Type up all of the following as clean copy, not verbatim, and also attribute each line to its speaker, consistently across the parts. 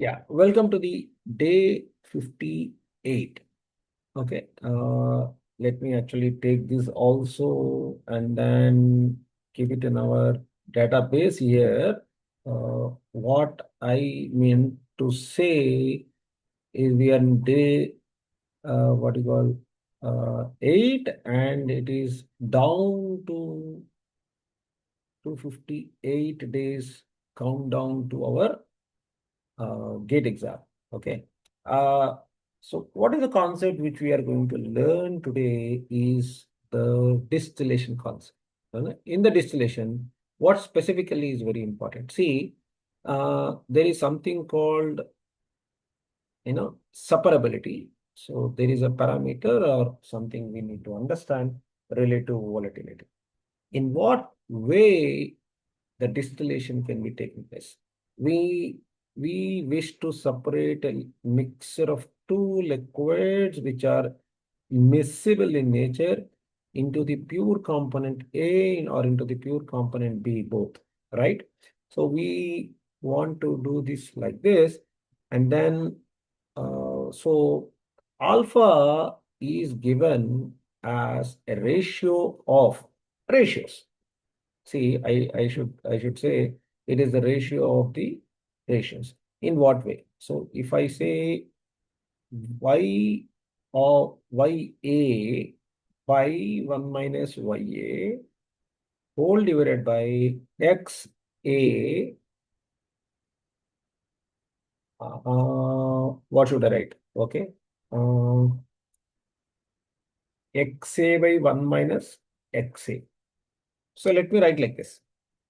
Speaker 1: Yeah, welcome to the day 58. Okay, let me actually take this also and then keep it in our database here. What I mean to say is we are in day, what you call, 8, and it is down to 258 days countdown to our gate exam. Okay. Uh, so what is the concept which we are going to learn today is the distillation concept. In the distillation, what specifically is very important? See, there is something called, separability. So there is a parameter or something we need to understand related to volatility. In what way the distillation can be taking place? We we wish to separate a mixture of two liquids which are miscible in nature into the pure component A or into the pure component B, both, right? So we want to do this like this, and then so alpha is given as a ratio of ratios. See, I should say it is the ratio of the ratios. In what way? So if I say y of ya by 1 minus ya whole divided by xa, what should I write? Okay. Uh, xa by 1 minus xa. So let me write like this.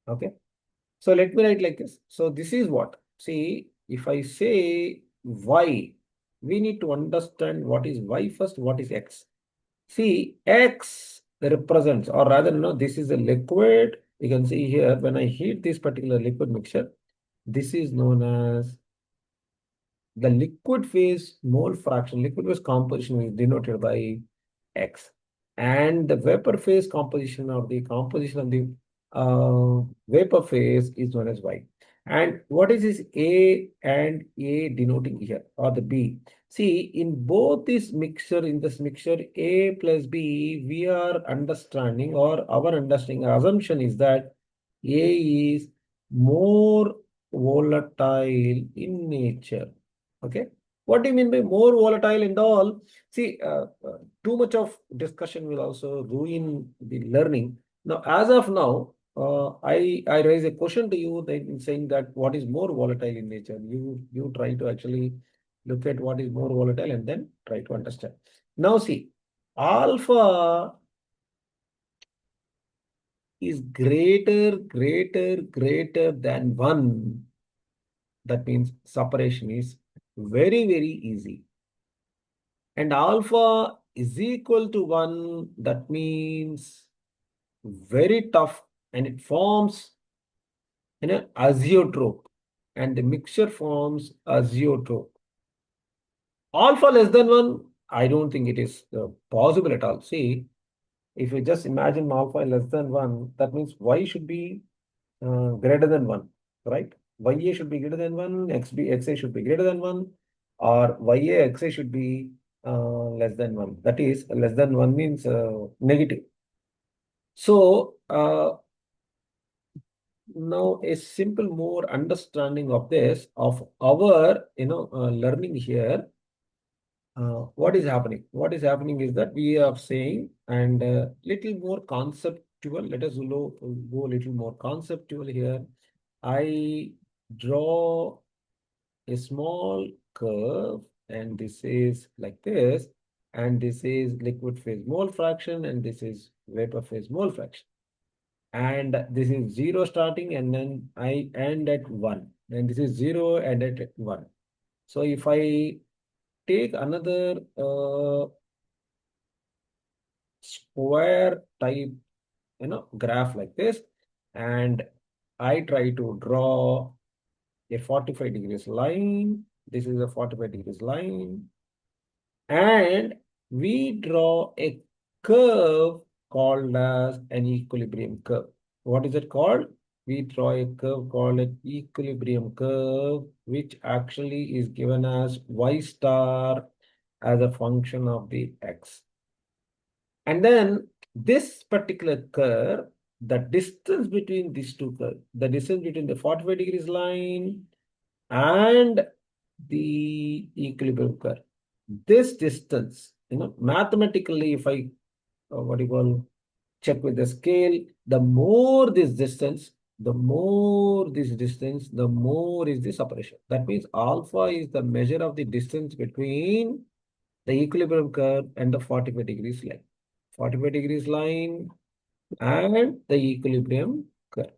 Speaker 1: Okay. So let me write like this. So this is what? See, if I say y, we need to understand what is y first, what is x. See, x represents, or rather, this is a liquid. You can see here, when I heat this particular liquid mixture, this is known as the liquid phase mole fraction, liquid phase composition is denoted by X. And the vapor phase composition of the vapor phase is known as Y. And what is this A and A denoting here, or the B? See, in both in this mixture A plus B, we are understanding, or our understanding, our assumption is that A is more volatile in nature. Okay. What do you mean by more volatile and all? See, too much of discussion will also ruin the learning. Now, as of now, I raise a question to you saying that what is more volatile in nature? You try to actually look at what is more volatile and then try to understand. Now, see, alpha is greater than 1. That means separation is very, very easy. And alpha is equal to 1, that means very tough, and it forms an azeotrope, and the mixture forms azeotrope. Alpha less than 1, I don't think it is possible at all. See, if you just imagine alpha less than 1, that means y should be greater than 1, right? Ya should be greater than 1, xa should be greater than 1, or ya xa should be less than 1. That is, less than 1 means negative. So, now a simple more understanding of this, of our, learning here, what is happening? What is happening is that we are saying, and little more conceptual, let us go a little more conceptual here. I draw a small curve, and this is like this, and this is liquid phase mole fraction, and this is vapor phase mole fraction. And this is 0 starting, and then I end at 1. And this is 0 and at 1. So if I take another square type, graph like this, and I try to draw a 45 degrees line. This is a 45 degrees line. And we draw a curve called as an equilibrium curve. What is it called? we draw a curve called an equilibrium curve, which actually is given as y star as a function of the x. And then this particular curve, the distance between these two curves, the distance between the 45 degrees line and the equilibrium curve, this distance, mathematically, if I, what do you call, check with the scale, the more this distance, the more this distance, the more is the separation. That means alpha is the measure of the distance between the equilibrium curve and the 45 degrees line. 45 degrees line and the equilibrium curve.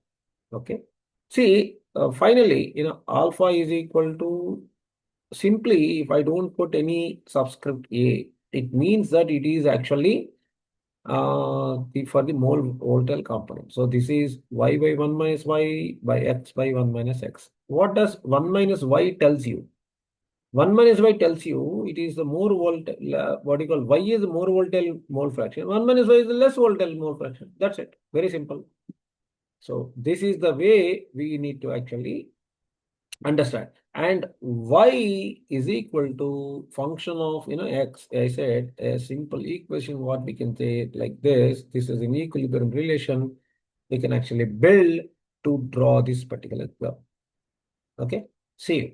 Speaker 1: Okay. See, finally, alpha is equal to, simply, if I don't put any subscript A, it means that it is actually for the mole volatile component. So this is y by 1 minus y by x by 1 minus x. What does 1 minus y tells you? 1 minus y tells you it is the more volatile, what you call, y is the more volatile mole fraction. 1 minus y is the less volatile mole fraction. That's it. Very simple. So this is the way we need to actually understand. And y is equal to function of, x. I said a simple equation, what we can say like this. This is an equilibrium relation. We can actually build to draw this particular curve. Okay. See you.